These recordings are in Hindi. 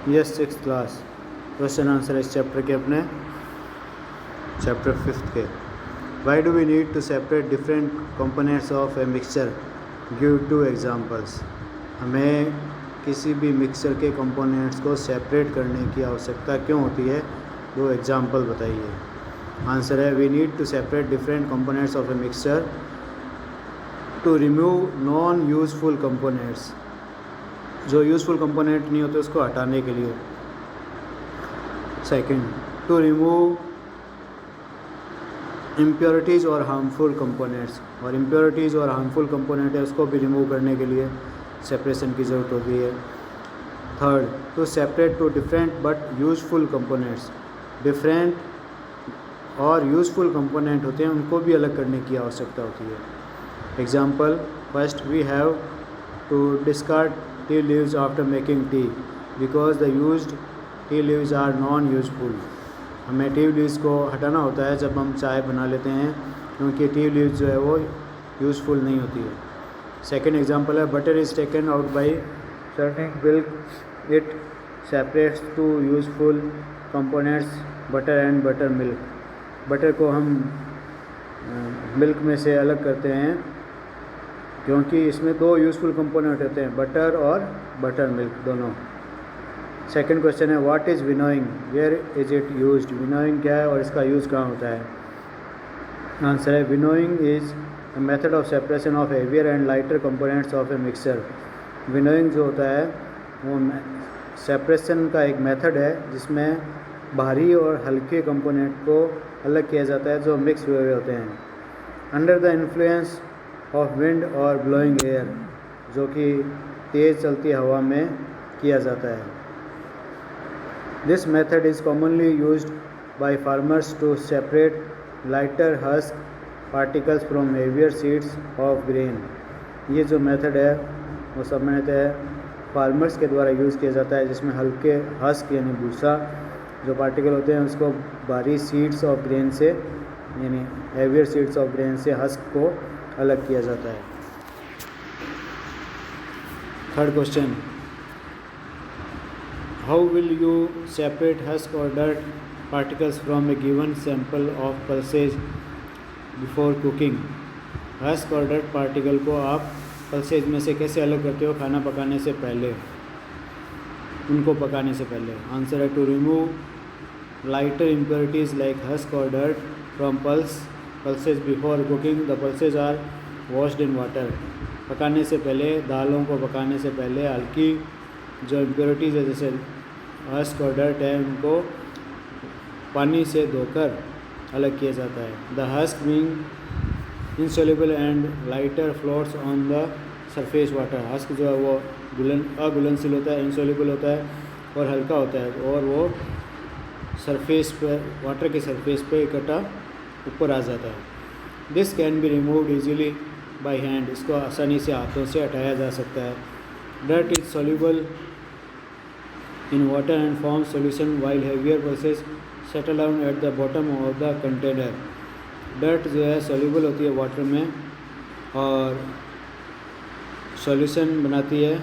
Yes 6th class. Question answer इस चैप्टर के अपने चैप्टर 5th के। Why do we need to separate different components of a mixture, give 2 examples. हमें किसी भी मिक्सचर के कंपोनेंट्स को सेपरेट करने की आवश्यकता क्यों होती है, 2 एग्जांपल बताइए। आंसर है we need to separate different components of a mixture to remove non useful components. जो यूज़फुल कंपोनेंट नहीं होते उसको हटाने के लिए। सेकंड, टू रिमूव इम्प्योरिटीज़ और हार्मफुल कंपोनेंट्स। और इम्प्योरिटीज़ और हार्मफुल कंपोनेंट है उसको भी रिमूव करने के लिए सेपरेशन की ज़रूरत होती है। Third, to separate two different but useful components. Different और यूज़फुल कंपोनेंट होते हैं उनको भी अलग करने की आवश्यकता होती है। Example, first we have to discard tea leaves after making tea because the used tea leaves are non useful। हमें टी लीव्स को हटाना होता है जब हम चाय बना लेते हैं, क्योंकि टी लीव्स जो है वो यूज़फुल नहीं होती है। सेकेंड एग्जांपल है butter is taken out by churning milk, it separates two useful components butter and butter milk. Butter को हम मिल्क में से अलग करते हैं क्योंकि इसमें 2 यूज़फुल कंपोनेंट होते हैं, बटर और बटर मिल्क दोनों। सेकंड क्वेश्चन है what is winnowing, where is it used. Winnowing क्या है और इसका यूज़ कहाँ होता है। आंसर है winnowing is a method of separation of heavier and lighter components of a mixture. Winnowing जो होता है वो सेपरेशन का एक मेथड है जिसमें भारी और हल्के कंपोनेंट को अलग किया जाता है जो मिक्स हुए हुए होते हैं। Under the influence of wind और ब्लोइंग एयर, जो कि तेज़ चलती हवा में किया जाता है। This method is commonly used by farmers to separate lighter husk particles from heavier seeds of grain. ये जो मेथड है वो सामान्यतः फार्मर्स के द्वारा यूज़ किया जाता है, जिसमें हल्के हस्क यानी भूसा जो पार्टिकल होते हैं उसको भारी सीड्स ऑफ ग्रेन से यानी हेवियर सीड्स ऑफ ग्रेन से हस्क को अलग किया जाता है। Third question, how will you separate husk और dirt particles from a given sample of pulses before cooking. Husk और डर्ट पार्टिकल को आप पल्सेज में से कैसे अलग करते हो खाना पकाने से पहले, उनको पकाने से पहले। आंसर है to remove lighter impurities like husk और dirt from pulses before cooking, the pulses are washed in water. पकाने से पहले, दालों को पकाने से पहले हल्की जो इम्प्योरिटीज़ है जैसे हस्क और डर्ट है उनको पानी से धोकर अलग किया जाता है। The husk being insoluble and lighter floats on the surface water. Husk जो है वो अघुलनशील होता है, इंसॉल्युबल होता है और हल्का होता है और वो सरफेस पर वाटर के सरफेस पर इकट्ठा ऊपर आ जाता है। This can be removed easily by hand. इसको आसानी से हाथों से हटाया जा सकता है। Dirt is soluble in water and form solution while heavier pulses settle down at the bottom of the container. Dirt जो है सॉल्युबल होती है वाटर में और सॉल्यूशन बनाती है।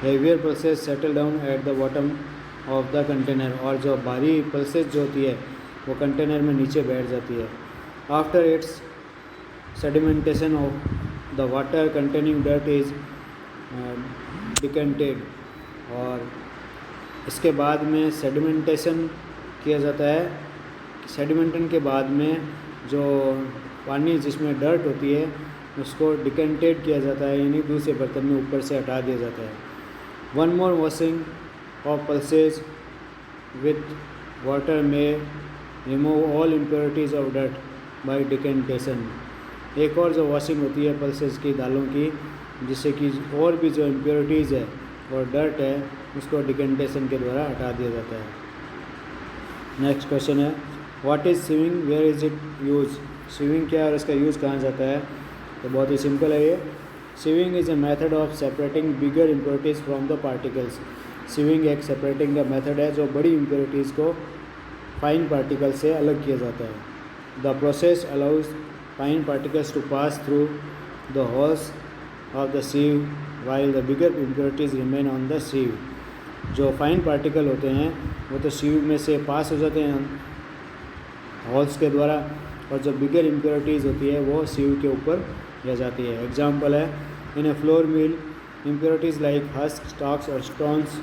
Heavier pulses settle down at the bottom of the container, और जो भारी पल्सेस जो होती है वो कंटेनर में नीचे बैठ जाती है। After it's sedimentation of the water containing dirt is decanted. और इसके बाद में सेडिमेंटेशन किया जाता है। सेडिमेंटेशन के बाद में जो पानी जिसमें डर्ट होती है उसको डिकेंटेड किया जाता है, यानी दूसरे बर्तन में ऊपर से हटा दिया जाता है। One more washing of pulses with water में remove all impurities of dirt by decantation. एक और जो वॉशिंग होती है पल्सेस की, दालों की, जिससे कि और भी जो इम्प्योरिटीज़ है और डर्ट है उसको डिकेंटेशन के द्वारा हटा दिया जाता है। नेक्स्ट क्वेश्चन है what is sieving, where is it use. Sieving क्या है और इसका यूज़ कहाँ जाता है। तो बहुत ही सिंपल है ये। Sieving is a method of separating bigger impurities from the particles. Sieving एक सेपरेटिंग का मेथड है जो बड़ी इम्प्योरिटीज़ को फाइन पार्टिकल से अलग किया जाता है। The process allows fine particles to pass through the holes of the sieve while the bigger impurities remain on the sieve। जो फाइन पार्टिकल होते हैं वो तो सीव में से पास हो जाते हैं होल्स के द्वारा, और जो बिगर इम्प्योरिटीज़ होती है वो सीव के ऊपर रह जाती है। एग्जाम्पल है, in a flour mill impurities like husk, stalks और stones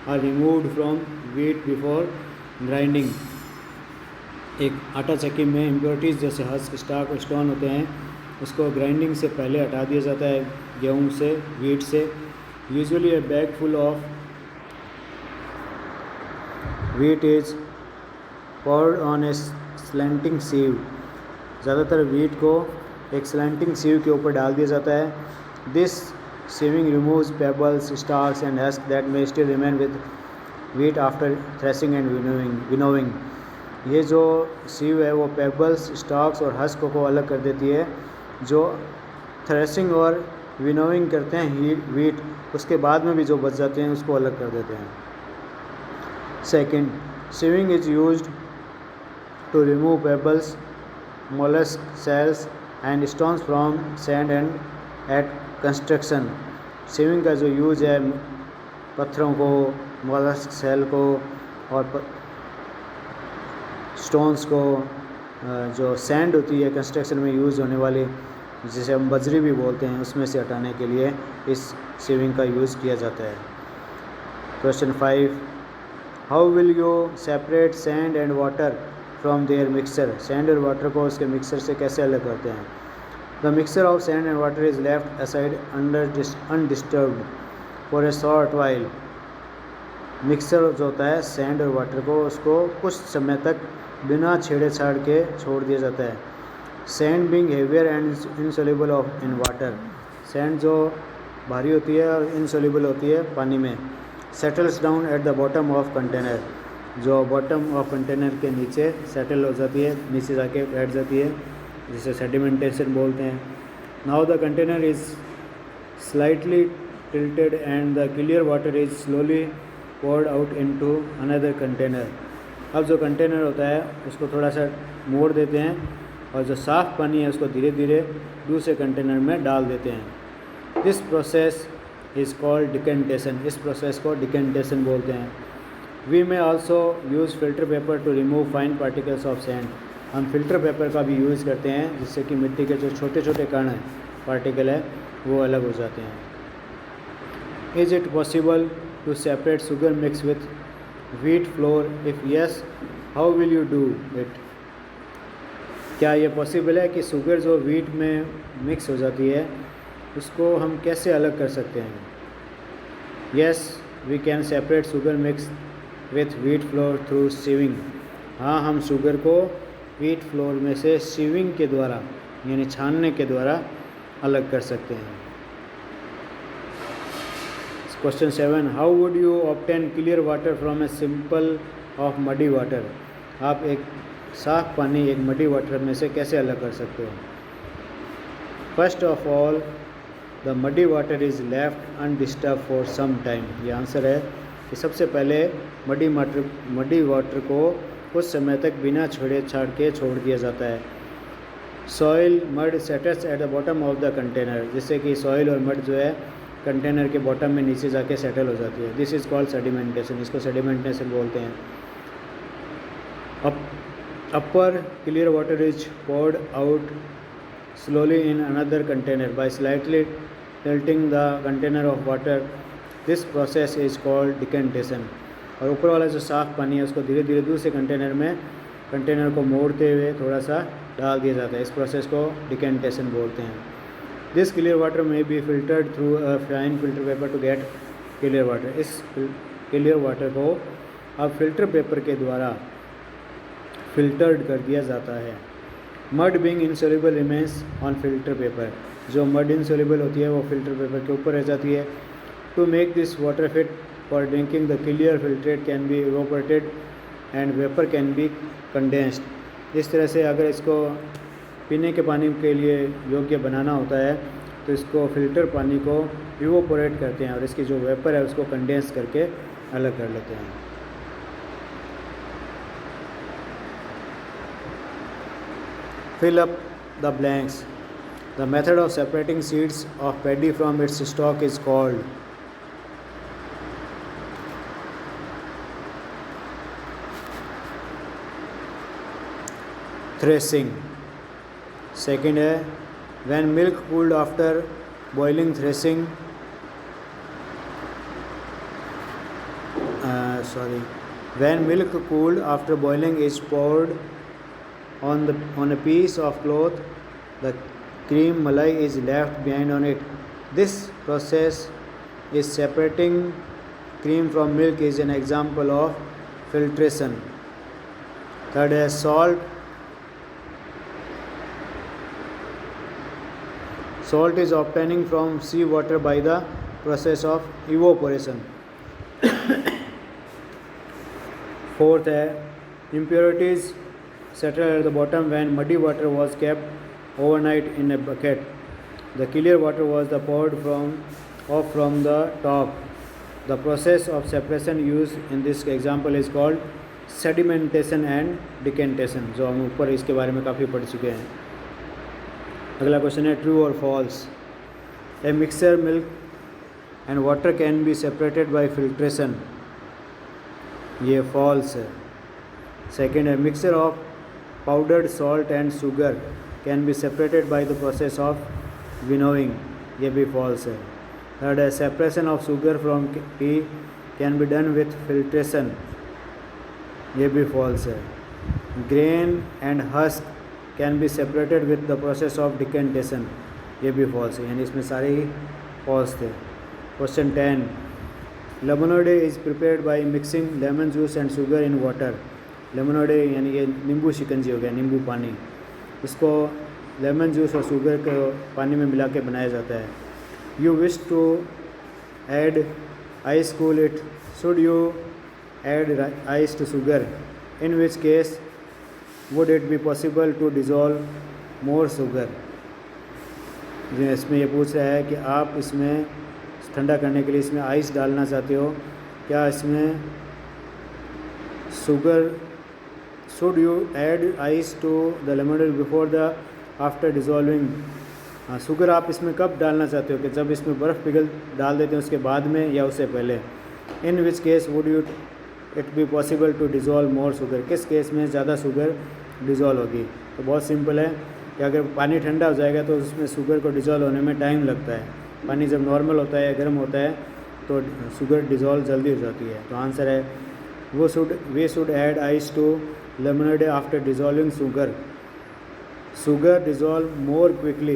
are removed from wheat before grinding. एक आटा चक्की में इम्प्योरिटीज़ जैसे हस्क, स्टॉक और स्टोन होते हैं उसको ग्राइंडिंग से पहले हटा दिया जाता है गेहूँ से, व्हीट से। Usually a bag full of wheat is poured on a slanting sieve. ज़्यादातर व्हीट को एक स्लैंटिंग सीव के ऊपर डाल दिया जाता है। This sieving removes pebbles, stars and husk that may still remain with wheat after threshing and winnowing. ये जो सीव है वो पेबल्स, स्टॉक्स और हस्क को अलग कर देती है। जो थ्रेसिंग और विनोविंग करते हैं व्हीट, उसके बाद में भी जो बच जाते हैं उसको अलग कर देते हैं। Second, sieving is used to remove pebbles, mollusk shells and stones from sand and at construction। Sieving का जो यूज है पत्थरों को, मोलस्क सेल को और स्टोन्स को, जो सैंड होती है कंस्ट्रक्शन में यूज़ होने वाली जिसे हम बजरी भी बोलते हैं, उसमें से हटाने के लिए इस सीविंग का यूज़ किया जाता है। Question 5, how will you separate sand and water from their mixture. Sand और वाटर को उसके मिक्सर से कैसे अलग करते हैं। The mixture of sand and water is left aside undisturbed for a short while. Mixture जो होता है सैंड और वाटर को, उसको कुछ समय तक बिना छेड़छाड़ के छोड़ दिया जाता है। Sand being heavier and insoluble of in water. Sand जो भारी होती है और इनसोल्यूबल होती है पानी में। Settles down at the bottom of container. जो बॉटम ऑफ कंटेनर के नीचे सेटल हो जाती है, नीचे जाके बैठ जाती है, जिसे सेडिमेंटेशन बोलते हैं। Now the container is slightly tilted and the clear water is slowly poured out into another container. अब जो कंटेनर होता है उसको थोड़ा सा मोड़ देते हैं और जो साफ़ पानी है उसको धीरे धीरे दूसरे कंटेनर में डाल देते हैं। This process is called decantation. इस प्रोसेस को डिकेंटेशन बोलते हैं। We may also use filter paper to remove fine particles of sand. हम फिल्टर पेपर का भी यूज़ करते हैं जिससे कि मिट्टी के जो छोटे छोटे कण हैं, पार्टिकल है, वो अलग हो जाते हैं। Is it possible to separate sugar mix with wheat flour? If yes, how will you do it? क्या ये पॉसिबल है कि शुगर जो व्हीट में मिक्स हो जाती है उसको हम कैसे अलग कर सकते हैं? Yes, we can separate sugar mix with wheat flour through sieving. हाँ, हम शुगर को व्हीट फ्लोर में से सीविंग के द्वारा यानी छानने के द्वारा अलग कर सकते हैं। Question 7, how would you obtain clear water from a simple of muddy water. आप एक साफ पानी एक मडी वाटर में से कैसे अलग कर सकते हो? First of all the muddy water is left undisturb for some time. ये आंसर है कि सबसे पहले मडी वाटर को कुछ समय तक बिना छेड़छाड़ के छोड़ दिया जाता है। Soil mud settles at the bottom of the container, जिससे कि सॉइल और मड जो है कंटेनर के बॉटम में नीचे जाके सेटल हो जाती है। This is called sedimentation. इसको सेडिमेंटेशन बोलते हैं। Upper clear water is poured out slowly in another container by slightly tilting the container of water. This process is called decantation। और ऊपर वाला जो साफ़ पानी है उसको धीरे धीरे दूसरे कंटेनर को मोड़ते हुए थोड़ा सा डाल दिया जाता है। इस प्रोसेस को डिकेंटेशन बोलते हैं। This clear water may be filtered through a fine filter paper to get clear water. इस क्लियर वाटर को अब फिल्टर पेपर के द्वारा फिल्टर्ड कर दिया जाता है। Mud being insoluble remains on filter paper. जो मड इनसोल्यूबल होती है वो फिल्टर पेपर के ऊपर रह जाती है। To make this water fit for drinking the clear filtrate can be evaporated and vapour can be condensed. इस तरह से अगर इसको पीने के पानी के लिए योग्य बनाना होता है तो इसको फिल्टर पानी को इवोपोरेट करते हैं और इसकी जो वेपर है उसको कंडेंस करके अलग कर लेते हैं। Fill up the blanks. The method of separating seeds of paddy from its stalk is called। Threshing. Second है when milk cooled after boiling threshing when milk cooled after boiling is poured on a piece of cloth, the cream malai is left behind on it. This process is separating cream from milk is an example of filtration. Third is salt. Salt is obtaining from sea water by the process of evaporation. Fourth है impurities settle at the bottom when muddy water was kept overnight in a bucket. The clear water was poured from the top. The process of separation used in this example is called sedimentation and decantation, जो हम ऊपर इसके बारे में काफ़ी पढ़ चुके हैं. अगला क्वेश्चन है ट्रू और false. A mixture milk and water can be separated by filtration. ये फॉल्स है. सेकेंड है mixture of powdered salt and sugar can be separated by the process of winnowing. ये भी फॉल्स है. थर्ड है separation of sugar from tea can be done with filtration. ये भी फॉल्स है. Grain and husk can be separated with the process of decantation. ये भी फॉल्स है. यानी इसमें सारे ही फॉल्स थे. Question 10. Lemonade is prepared by mixing lemon juice and sugar in water. Lemonade यानी ये नींबू शिकंजी हो गया, नींबू पानी. इसको लेमन जूस और शुगर के पानी में मिला के बनाया जाता है. You wish to add ice cool it. Should you add ice to sugar. In which case would it be possible to dissolve more sugar. इसमें ये पूछ रहा है कि आप इसमें ठंडा करने के लिए इसमें आइस डालना चाहते हो, क्या इसमें sugar should you add ice to the lemonade before the after dissolving. हाँ, शुगर आप इसमें कब डालना चाहते हो, कि जब इसमें बर्फ़ पिघल डाल देते हैं उसके बाद में या उससे पहले. In which case would you it be possible to dissolve more sugar. किस केस में ज़्यादा शुगर डिज़ोल्व होगी. तो बहुत सिंपल है कि अगर पानी ठंडा हो जाएगा तो उसमें शुगर को डिज़ोल्व होने में टाइम लगता है. पानी जब नॉर्मल होता है या गर्म होता है तो शुगर डिज़ोल्व जल्दी हो जाती है. तो आंसर है we should add ice to lemonade after dissolving sugar. Sugar dissolve more quickly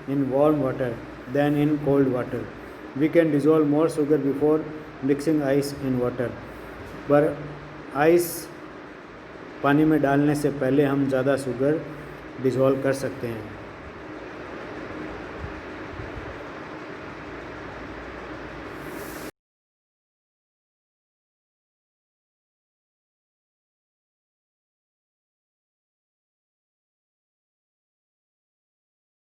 in warm water than in cold water. We can dissolve more sugar before mixing ice in water. पर आइस पानी में डालने से पहले हम ज़्यादा शुगर डिज़ोल्व कर सकते हैं.